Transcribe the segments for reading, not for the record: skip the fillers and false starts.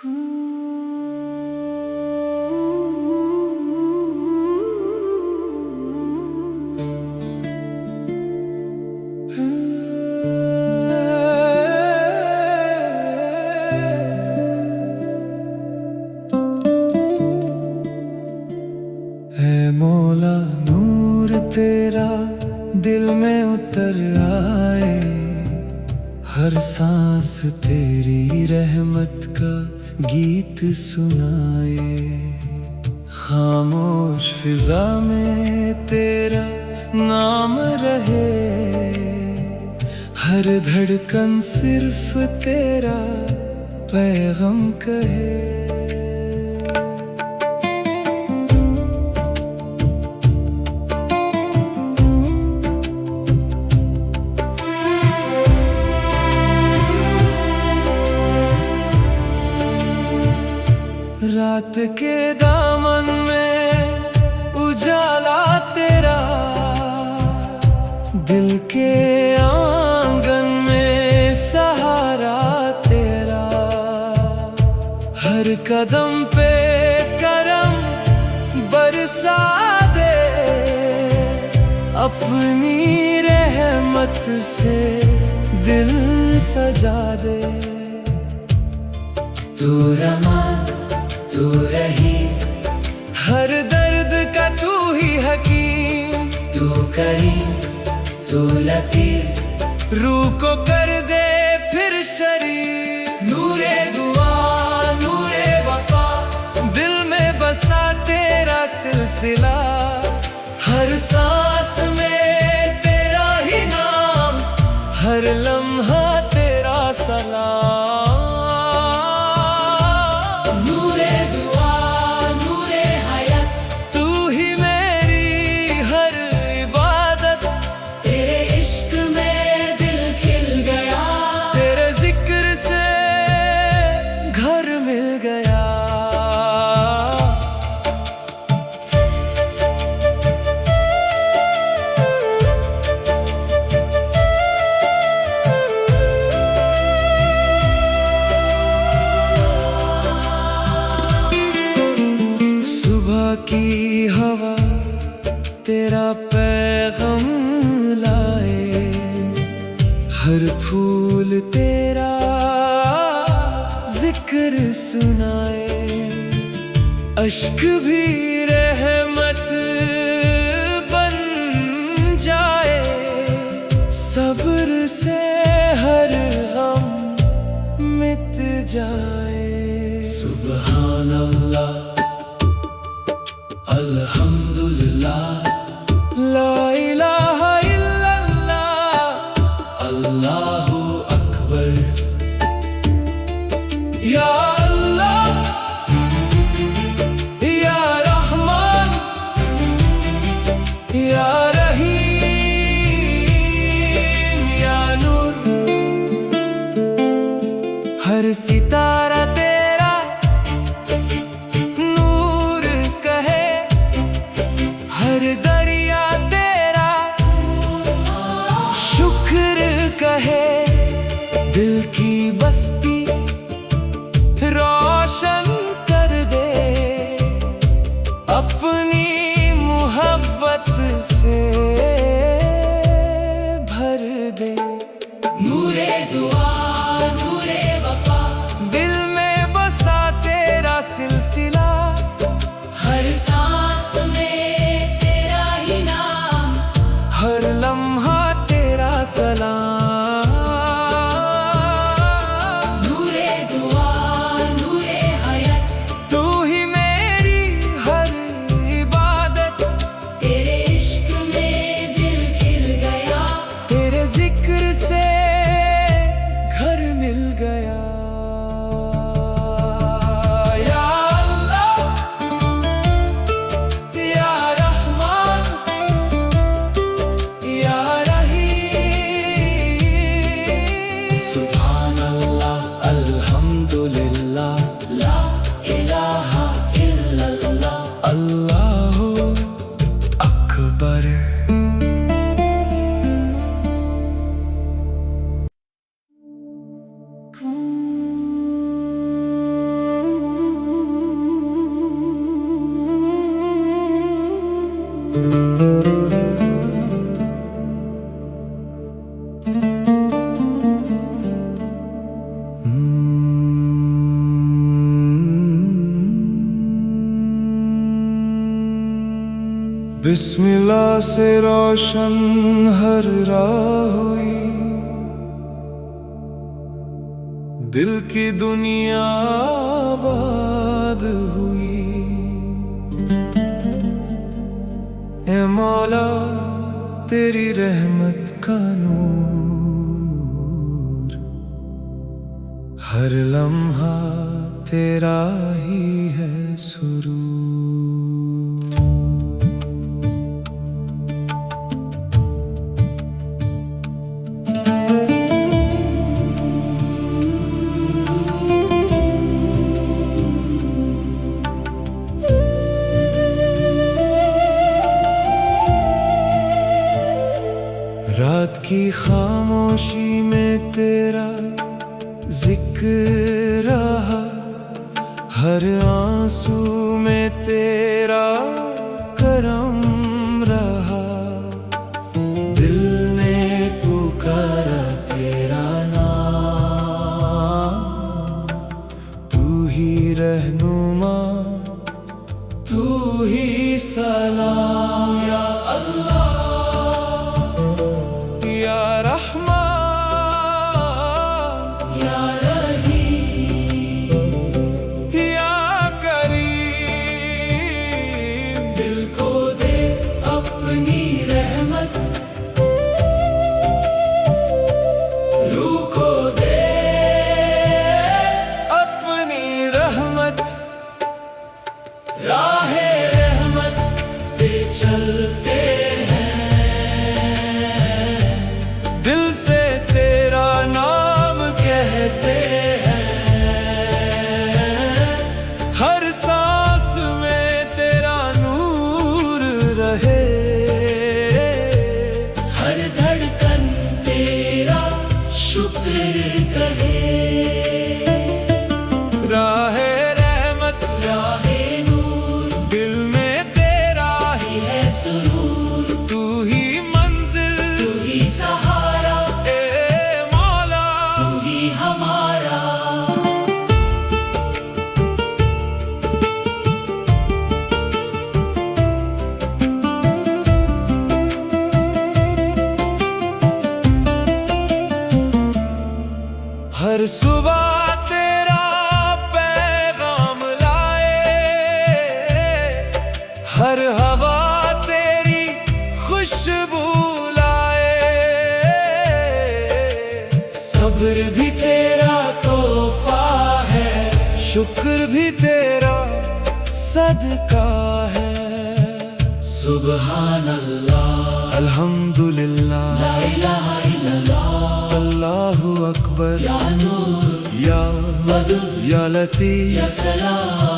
है मौला नूर तेरा दिल में उतर आए, हर सांस तेरी रहमत का गीत सुनाए। खामोश फिजा में तेरा नाम रहे, हर धड़कन सिर्फ तेरा पैगाम कहे। रात के दामन में उजाला तेरा, दिल के आंगन में सहारा तेरा। हर कदम पे करम बरसा दे, अपनी रहमत से दिल सजा दे। तू रहमान तू रहीम, हर दर्द का तू ही हकीम। तू करीम तू लतीफ, रूह को कर दे फिर शरीफ। नूरे दुआ नूरे वफा, दिल में बसा तेरा सिलसिला। हर सांस में तेरा ही नाम, हर लम्हा तेरा सलाम। नूरे दुआ नूरे हयात, तू ही मेरी हर इबादत। तेरे इश्क में दिल खिल गया, तेरे जिक्र से घर मिल गया। सुबह की हवा तेरा पैगाम लाए, हर फूल तेरा जिक्र सुनाए। अश्क भी रहमत बन जाए, सब्र से हर गम मिट जाए। सुबहान अल्लाह अल्हम्दुलिल्लाह, ला इलाहा इल्लल्लाह, अल्लाहु अकबर। या अल्लाह या रहमान या रहीम या नूर। हर सितारा तेरा नूर कहे, हर दरिया तेरा शुक्र कहे। दिल की बस्ती रोशन कर दे, अपनी मोहब्बत से भर दे। नूरे दुआ नूरे वफा, बिस्मिल्लाह से रोशन हर राह हुई, दिल की दुनिया आबाद हुई। ए मौला तेरी रहमत का नूर, हर लम्हा तेरा ही है सुरूर। रात की खामोशी में तेरा जिक्र रहा, हर आंसू में तेरा करम रहा। दिल ने पुकारा तेरा नाम, तू ही रहनुमा, तू ही सलाम। या अल्लाह या रहमान या रहीम या करीम, दिल को दे अपनी रहमत, रूह को दे अपनी रहमत। राहे रहमत पे चलते दिल से तेरा नाम कहते हैं, हर सांस में तेरा नूर रहे, हर धड़कन तेरा शुक्र कहे। राहे रहमत राहे नूर दिल में तेरा ही है सुरूर, तू ही मंजिल, तू ही सहारा, ए मौला तू ही हमारा। हर सुबह तेरा पैगाम लाए, हर हवा तेरी खुशबू लाए। सब्र भी तेरा तोहफा है, शुक्र भी तेरा सदका है। सुभान अल्लाह अल्हम्दुलिल्लाह ला इलाहा इल्लल्लाह, अल्लाहु अकबर या नूर या वदूद या लतीफ। या सलाम।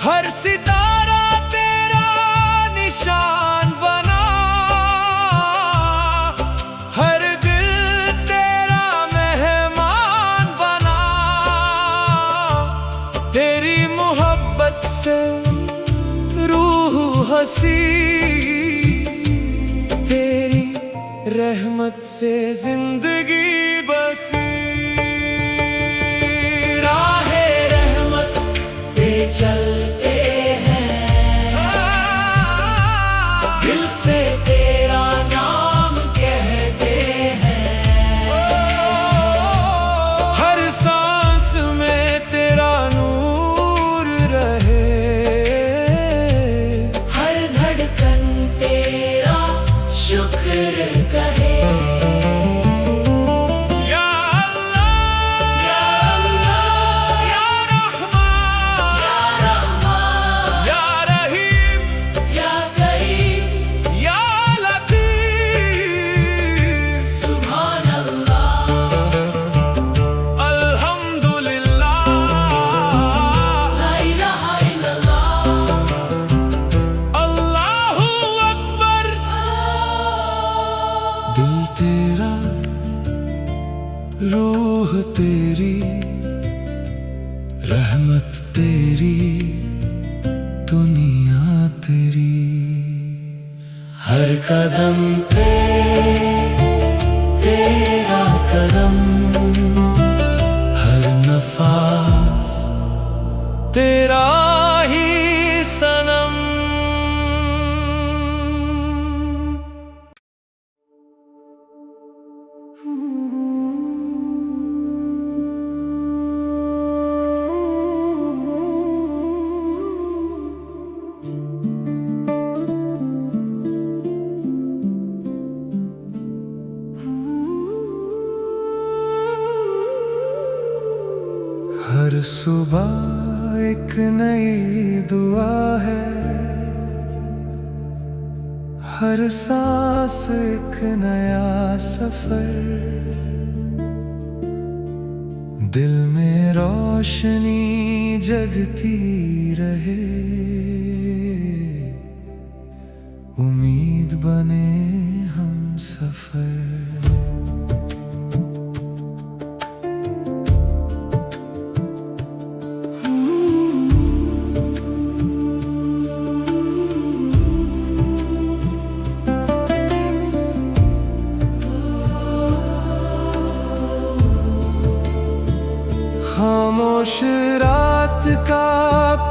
हर सितारा तेरा निशान बना, हर दिल तेरा मेहमान बना। तेरी मोहब्बत से रूह हंसी, तेरी रहमत से जिंदगी बसी। राहे रहमत पे चलते हैं, दिल से तेरा नाम कहते हैं, हर सांस में तेरा नूर रहे, हर धड़कन तेरा शुक्र कहे। या अल्लाह या अल्लाह या रहमान या रहमान या रहीम या करीम, या लतीफ। सुभान अल्लाह अल्हम्दुलिल्लाह ला इलाहा इल्लल्लाह, अल्लाहु अकबर। दिल तेरा रूह तेरी रहमत तेरी दुनिया तेरी। हर कदम पे तेरा करम, हर नफास तेरा ही सनम। हर सुबह एक नई दुआ है, हर सांस एक नया सफर। दिल में रोशनी जगती रहे, उम्मीद बने हम सफर। खामोश रात का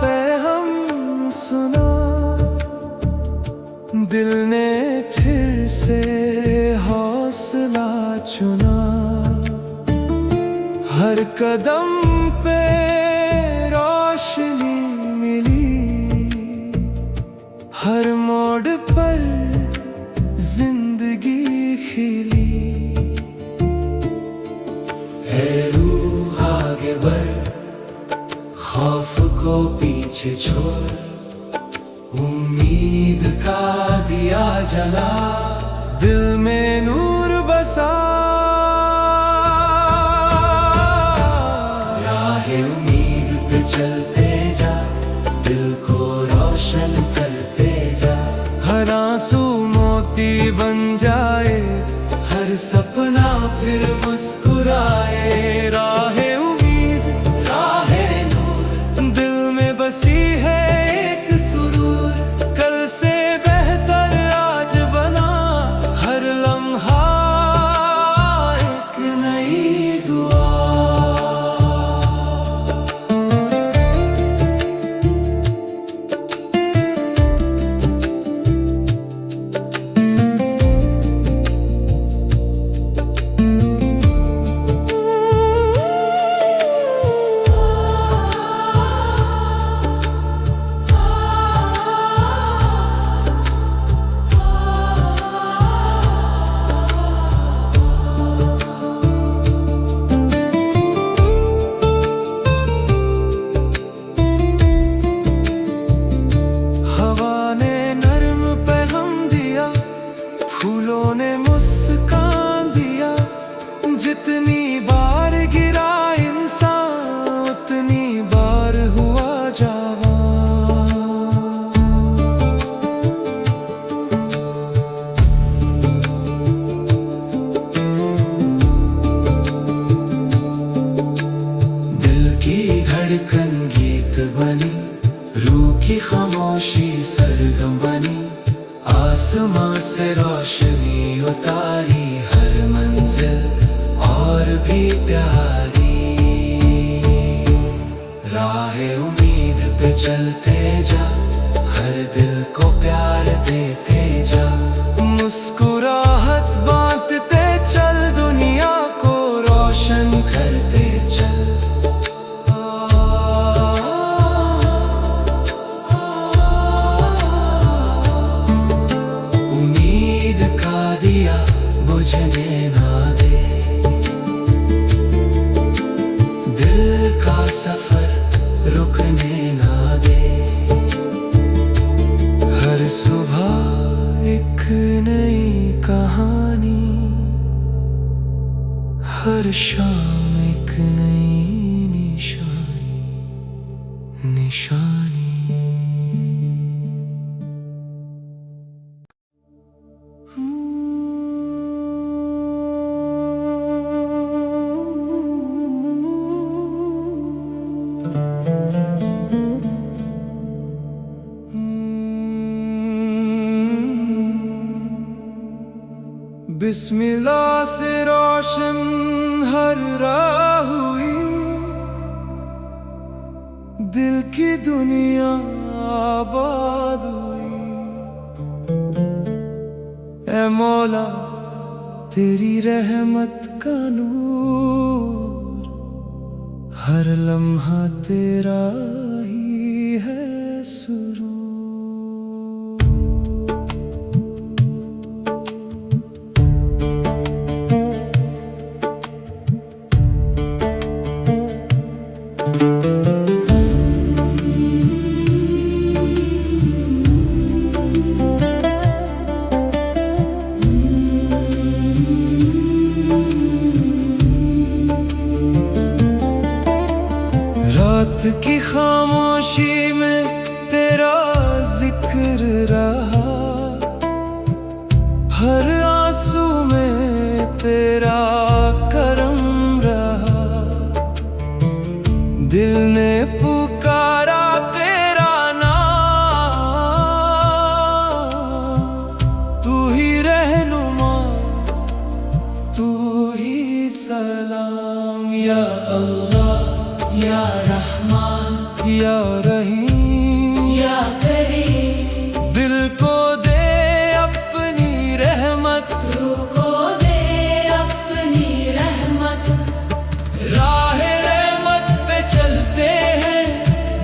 पैगाम सुना, दिल ने फिर से हौसला चुना। हर कदम पे रोशनी मिली, हर मोड़ पर जिंदगी खिली। है रूह आगे बढ़, खौफ को पीछे छोड़, उम्मीद का दिया जला, दिल में नूर बसा। राहे उम्मीद पे चलते जा, दिल को रोशन करते जा। हर आंसू मोती बन जाए, हर सपना फिर मुस्कुराए। राहे उम्मीद, राहे नूर, दिल में बसी है एक सुरूर। कल से बेहतर आज बना, हर लम्हा एक नई दुआ। फूलों ने मुस्कान दिया, जितनी बार गिरा इंसान उतनी बार हुआ जवान। दिल की धड़कन गीत बनी, रूह की खामोशी सरगम बनी। आसमां से रोशनी उतारी, हर मंजिल और भी प्यारी। राहे उम्मीद पे चलते जा, हर दिल को प्यार देते जा। मुस्कुराहट बांटते चल, दुनिया को रोशन करते चल। बुझने ना दे, दिल का सफर रुकने ना दे। हर सुबह एक नई कहानी, हर शाम एक नई निशानी, निशानी। बिस्मिल्लाह से रोशन हर राह हुई, दिल की दुनिया आबाद हुई। ऐ मौला तेरी रहमत का नूर, हर लम्हा तेरा ही है सुरूर। रात की खामोशी में तेरा जिक्र रहा, हर आंसू में तेरा करम रहा। दिल ने पुकारा तेरा नाम, तू ही रहनुमा, तू ही सलाम। या अल्लाह या रहमान या रहीम या करीम, दिल को दे अपनी रहमत, रूह को दे अपनी रहमत। राह रहमत पे चलते हैं,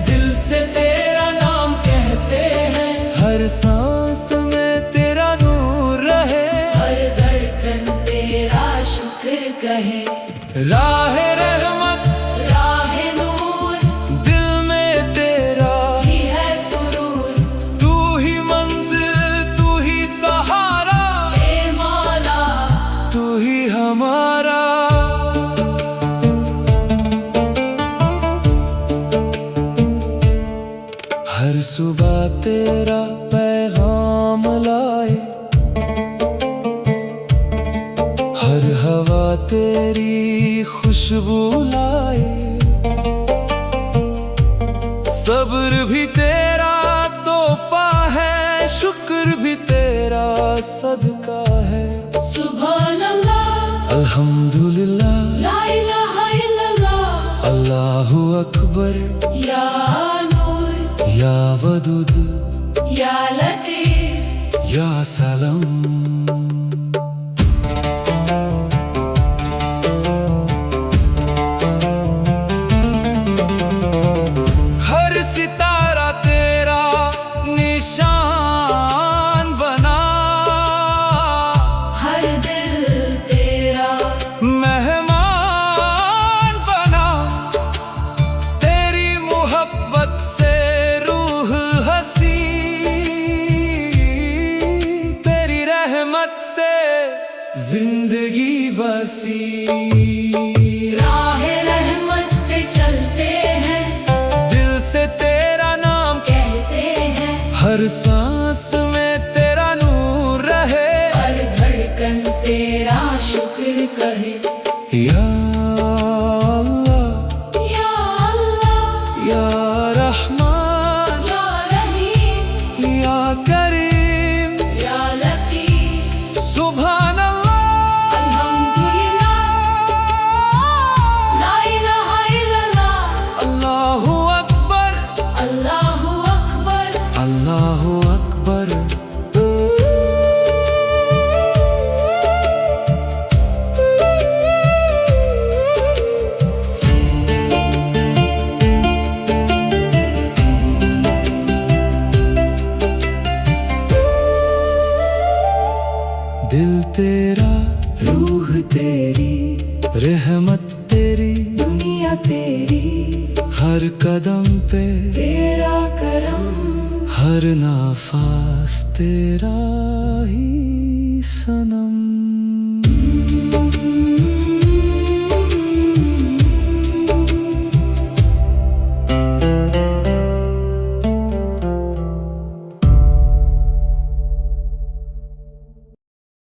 दिल से तेरा नाम कहते हैं। हर सांस में तेरा नूर रहे, हर धड़कन तेरा शुक्र कहे। राह रहमत राह नूर, दिल में तेरा ही है सुरूर। तू ही मंजिल, तू ही सहारा, ए मौला तू ही हमारा। हर सुबह तेरा पैगाम लाए, हर हवा तेरी खुशबू लाए। सब्र भी तेरा तोहफा है, शुक्र भी तेरा सदका है। सुभान अल्लाह अल्हम्दुलिल्लाह ला इलाहा इल्लल्लाह, अल्लाहु अकबर या नूर या वदूद या लतीफ। या सलाम। हर सितारा तेरा निशान बना, हर दिल तेरा मेहमान बना। तेरी मोहब्बत से रूह हंसी, तेरी रहमत से जिंदगी बसी। राह रहमत पे चलते हैं, दिल से तेरा नाम कहते हैं। हर सांस में तेरा नूर रहे, हर धड़कन तेरा शुक्र कहे। या अल्लाह या अल्लाह या रहमान या रहीम या करीम। या लतीफ। सुभान अल्लाह अल्हम्दुलिल्लाह ला इलाहा इल्लल्लाह, अल्लाहु अकबर अल्लाहु अकबर। अल्लाहु अकबर। दिल तेरा, रूह तेरी, रहमत तेरी, दुनिया तेरी। हर कदम पे तेरा करम, हर नाफास तेरा ही